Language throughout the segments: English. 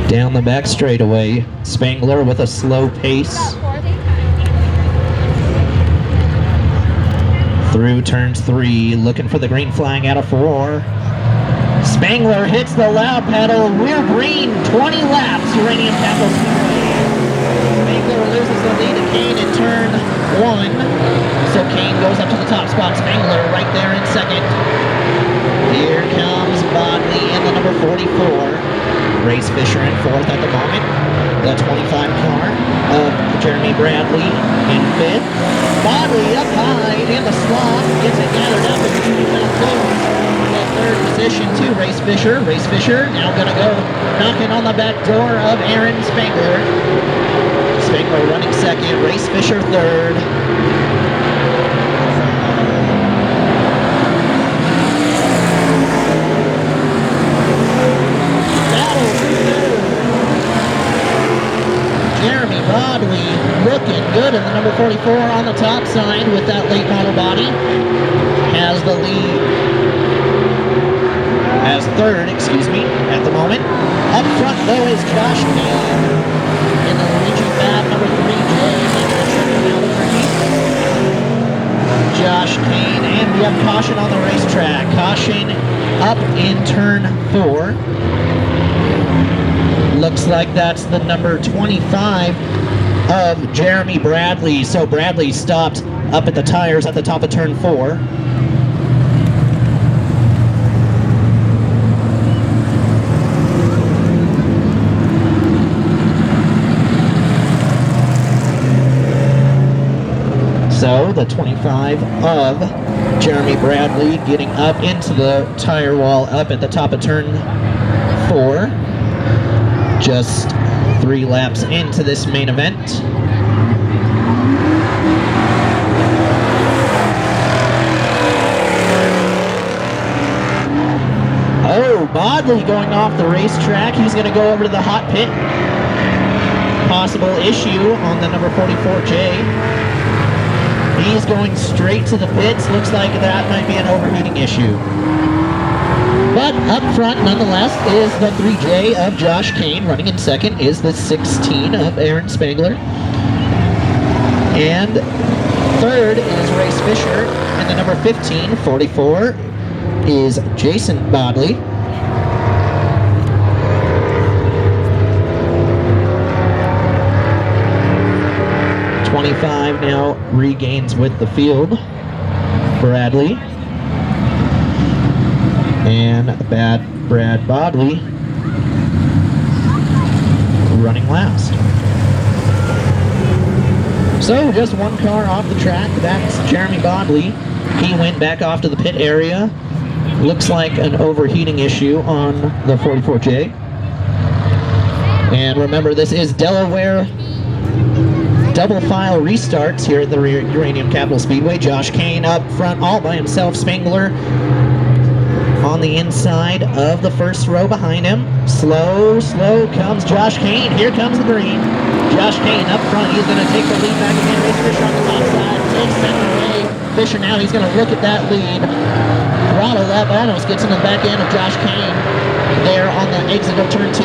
Down the back straightaway, Spangler with a slow pace. Through turns 3, looking for the green flag out of 4. Spangler hits the loud pedal. We're green, 20 laps, Uranium Capital Speedway. Spangler loses the lead to Kane in turn 1. So Kane goes up to the top spot. Spangler right there in second. Here comes Bodley in the number 44. Race Fisher in 4th at the moment. The 25 car of Jeremy Bradley in 5th. Bodley up high in the slot. Gets it gathered up and goes in 3rd position to Race Fisher. Race Fisher now going to go knocking on the back door of Aaron Spangler. Spangler running 2nd. Race Fisher 3rd. Jeremy Bodley looking good in the number 44 on the top side with that late model body. Has the lead. Has 3rd, at the moment. Up front though is Josh Kane in the Luigi Fab number 3J. Josh Kane, and we have caution on the racetrack. Caution up in turn 4. Looks like that's the number 25 of Jeremy Bradley. So Bradley stopped up at the tires at the top of turn 4. So the 25 of Jeremy Bradley getting up into the tire wall up at the top of turn 4. Just 3 laps into this main event. Oh, Bodley going off the racetrack. He's going to go over to the hot pit. Possible issue on the number 44J. He's going straight to the pits. Looks like that might be an overheating issue. But up front, nonetheless, is the 3J of Josh Kane. Running in 2nd is the 16 of Aaron Spangler. And 3rd is Race Fisher. And the number 15, 44, is Jason Bodley. .25 now regains with the field. Bradley. And Brad Bodley running last. So just 1 car off the track. That's Jeremy Bodley. He went back off to the pit area. Looks like an overheating issue on the 44J. And remember, this is Delaware double file restarts here at the Uranium Capital Speedway. Josh Kane up front all by himself. Spangler on the inside of the first row behind him. Slow comes Josh Kane. Here comes the green. Josh Kane up front. He's going to take the lead back again. Race Fisher on the top side. Takes 2nd away. Fisher now, he's going to look at that lead. Throttle up, almost gets in the back end of Josh Kane there on the exit of turn 2.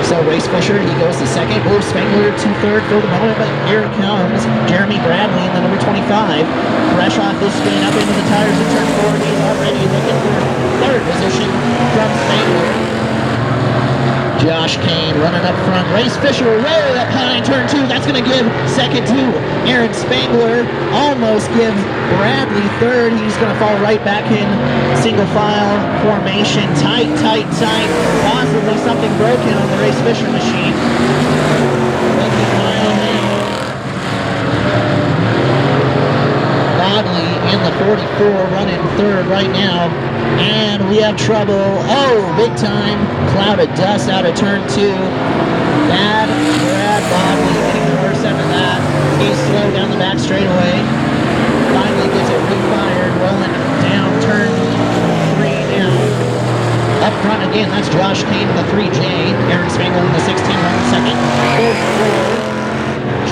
So Race Fisher, he goes to 2nd. Moves Spangler to 3rd for the moment, but here comes Jeremy Bradley in the number 25. Fresh off this spin up into the tires in turn 4. He's already looking for 3rd position from Spangler. Josh Kane running up front. Race Fisher way up high in turn 2. That's going to give 2nd to Aaron Spangler. Almost gives Bradley 3rd. He's going to fall right back in single file formation. Tight. Possibly something broken on the Race Fisher machine. Bodley in the 44 running 3rd right now. And we have trouble. Oh, big time. Cloud of dust out of turn 2. Brad Bodley getting worse after that. He's slow down the back straightaway. Finally gets it refired, rolling down turn 3 now. Up front again, that's Josh Kane in the 3J. Aaron Spangler in the 16 running 2nd. 4th.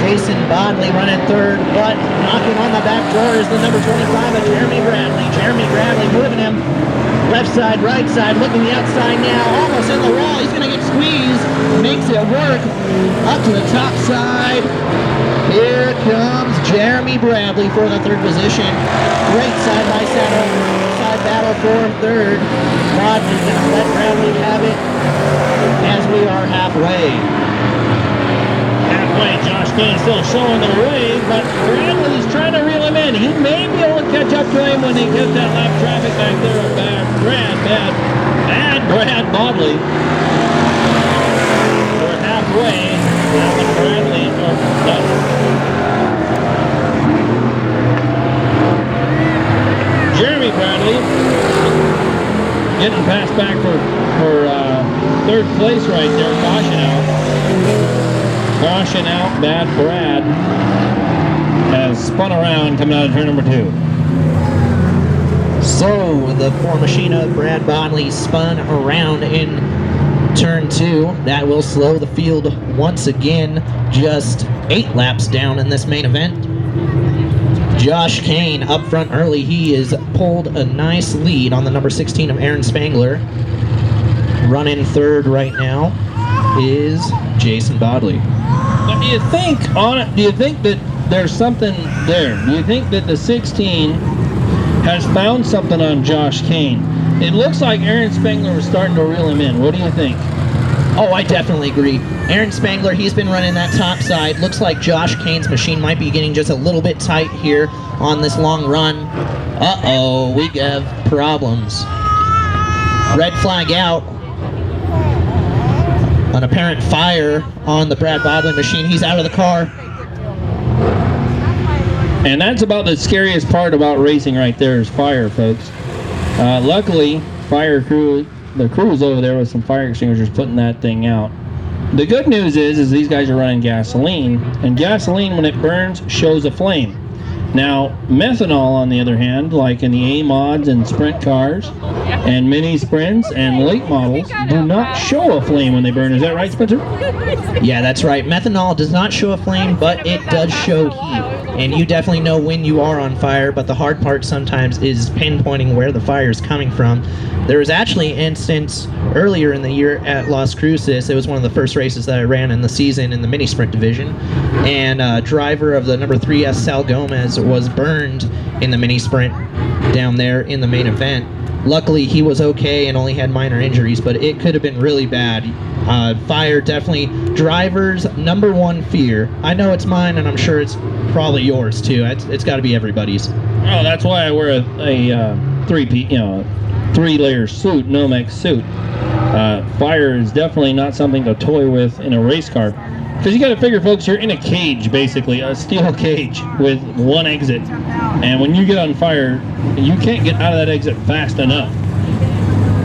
Jason Bodley running 3rd, but knocking on the back door is the number 25 of Jeremy Bradley. Jeremy Bradley moving him left side, right side, looking the outside now, almost in the wall. He's going to get squeezed. at work. Up to the top side. Here comes Jeremy Bradley for the third position. Great side-by-side battle for third. Rodney's going to let Bradley have it as we are halfway. Josh Kane still showing the way, but Bradley's trying to reel him in. He may be able to catch up to him when they get that lap traffic back there of bad Brad Bodley. We're halfway. Now with Bradley Jeremy Bradley getting passed back for third place right there. Caution out, bad Brad has spun around coming out of turn number 2. So the poor Machina Brad Bodley spun around in turn 2. That will slow the field once again, just 8 laps down in this main event. Josh Kane up front early. He has pulled a nice lead on the number 16 of Aaron Spangler. Running third right now is Jason Bodley. But do you think that there's something there? Do you think that the 16 has found something on Josh Kane? It looks like Aaron Spangler was starting to reel him in. What do you think? Oh, I definitely agree. Aaron Spangler, he's been running that top side. Looks like Josh Kane's machine might be getting just a little bit tight here on this long run. Uh-oh, we have problems. Red flag out. An apparent fire on the Brad Bodley machine. He's out of the car. And that's about the scariest part about racing right there is fire, folks. Luckily, the crew's over there with some fire extinguishers putting that thing out. The good news is these guys are running gasoline, and gasoline, when it burns, shows a flame. Now, methanol, on the other hand, like in the A-mods and sprint cars, and mini sprints and late models, do not show a flame when they burn. Is that right, Spencer? Yeah, that's right. Methanol does not show a flame, but it does show heat. And you definitely know when you are on fire, but the hard part sometimes is pinpointing where the fire is coming from. There was actually an instance earlier in the year at Las Cruces. It was one of the first races that I ran in the season in the mini sprint division. And a driver of the number 3S Sal Gomez was burned in the mini sprint down there in the main event. Luckily, he was okay and only had minor injuries, but it could have been really bad. Fire definitely drivers' number one fear. I know it's mine, and I'm sure it's probably yours too. It's got to be everybody's. Oh, that's why I wear a 3-layer suit, Nomex suit. Fire is definitely not something to toy with in a race car. Because you got to figure, folks, you're in a cage, basically, a steel cage with one exit. And when you get on fire, you can't get out of that exit fast enough.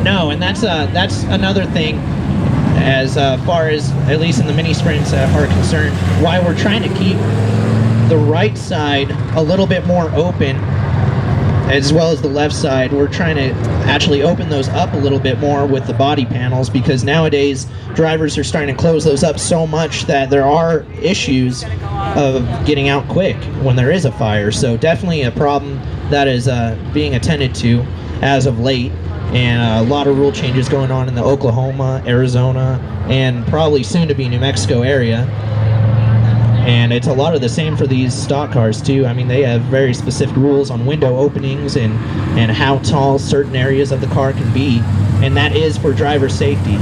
No, and that's another thing as far as, at least in the mini sprints are concerned, why we're trying to keep the right side a little bit more open as well as the left side. We're trying to actually open those up a little bit more with the body panels, because nowadays drivers are starting to close those up so much that there are issues of getting out quick when there is a fire. So definitely a problem that is being attended to as of late, and a lot of rule changes going on in the Oklahoma, Arizona, and probably soon to be New Mexico area. And it's a lot of the same for these stock cars too. I mean, they have very specific rules on window openings and how tall certain areas of the car can be, and that is for driver safety.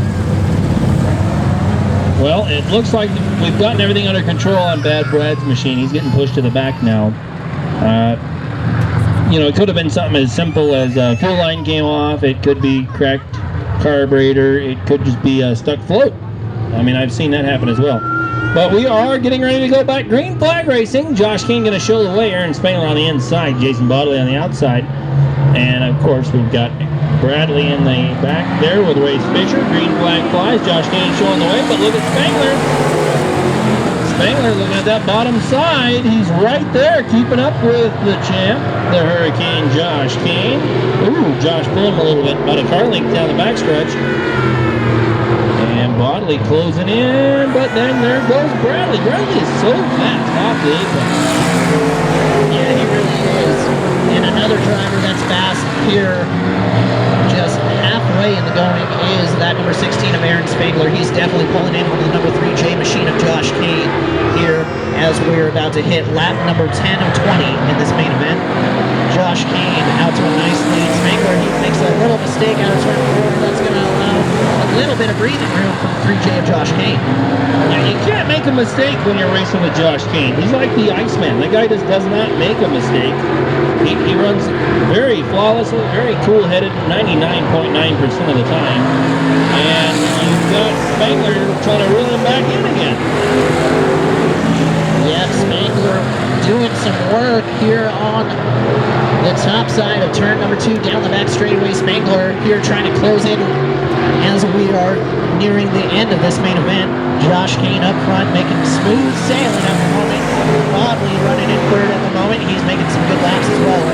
Well, it looks like we've gotten everything under control on Bad Brad's machine. He's getting pushed to the back now. It could have been something as simple as a fuel line came off. It could be cracked carburetor. It could just be a stuck float. I mean, I've seen that happen as well. But we are getting ready to go back. Green flag racing. Josh King going to show the way. Aaron Spangler on the inside. Jason Bodley on the outside. And, of course, we've got Bradley in the back there with Ray Fisher. Green flag flies. Josh King showing the way. But look at Spangler. Spangler looking at that bottom side. He's right there keeping up with the champ, the Hurricane Josh King. Ooh, Josh pulling him a little bit. About a car length down the backstretch. And Bodley closing in, but then there goes Bradley. Bradley is so fast off the apron. Yeah, he really is. And another driver that's fast here, just halfway in the going, is that number 16 of Aaron Spangler. He's definitely pulling in on the number 3J machine of Josh Kane here as we're about to hit lap number 10 of 20 in this main event. Josh Kane out to a nice lead. Spangler, he makes a little mistake out of turn 4. That's going to allow a little bit of breathing room for the 3J of Josh Kane. Yeah, you can't make a mistake when you're racing with Josh Kane. He's like the Iceman. The guy just does not make a mistake. He runs very flawlessly, very cool-headed, 99.9% of the time. And you've got Spangler trying to reel him back in again. Yeah, Spangler doing some work here on the top side of turn number 2 down the back straightaway. Spangler here trying to close in as we are nearing the end of this main event. Josh Kane up front making smooth sailing at the moment. Bodley running in third at the moment. He's making some good laps as well.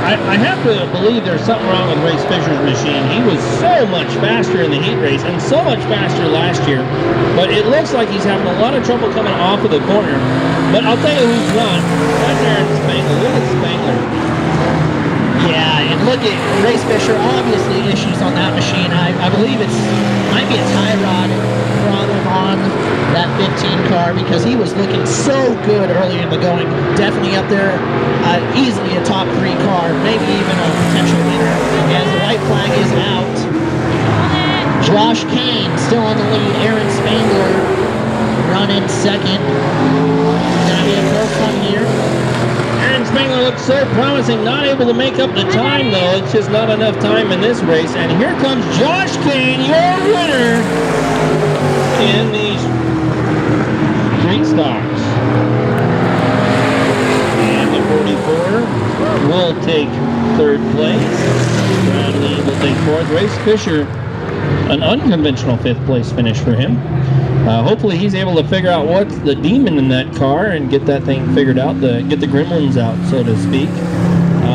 I have to believe there's something wrong with Race Fisher's machine. He was so much faster in the heat race and so much faster last year, but it looks like he's having a lot of trouble coming off of the corner. But I'll tell you who's not. That's Aaron Spangler. Look at Spangler. Yeah, and look at Race Fisher, obviously issues on that machine. I believe might be a tie rod problem on that 15 car because he was looking so good early in the going. Definitely up there, easily a top 3 car, maybe even a potential winner. As the white flag is out, Josh Kane still on the lead. Aaron Spangler running second. Gonna be a close one here. Aaron Spangler looks so promising, not able to make up the time though. It's just not enough time in this race. And here comes Josh Kane, your winner in these street stocks. And the 44 will take 3rd place. Bradley will take 4th. Race Fisher, an unconventional 5th place finish for him. Hopefully he's able to figure out what's the demon in that car and get that thing figured out, get the gremlins out, so to speak.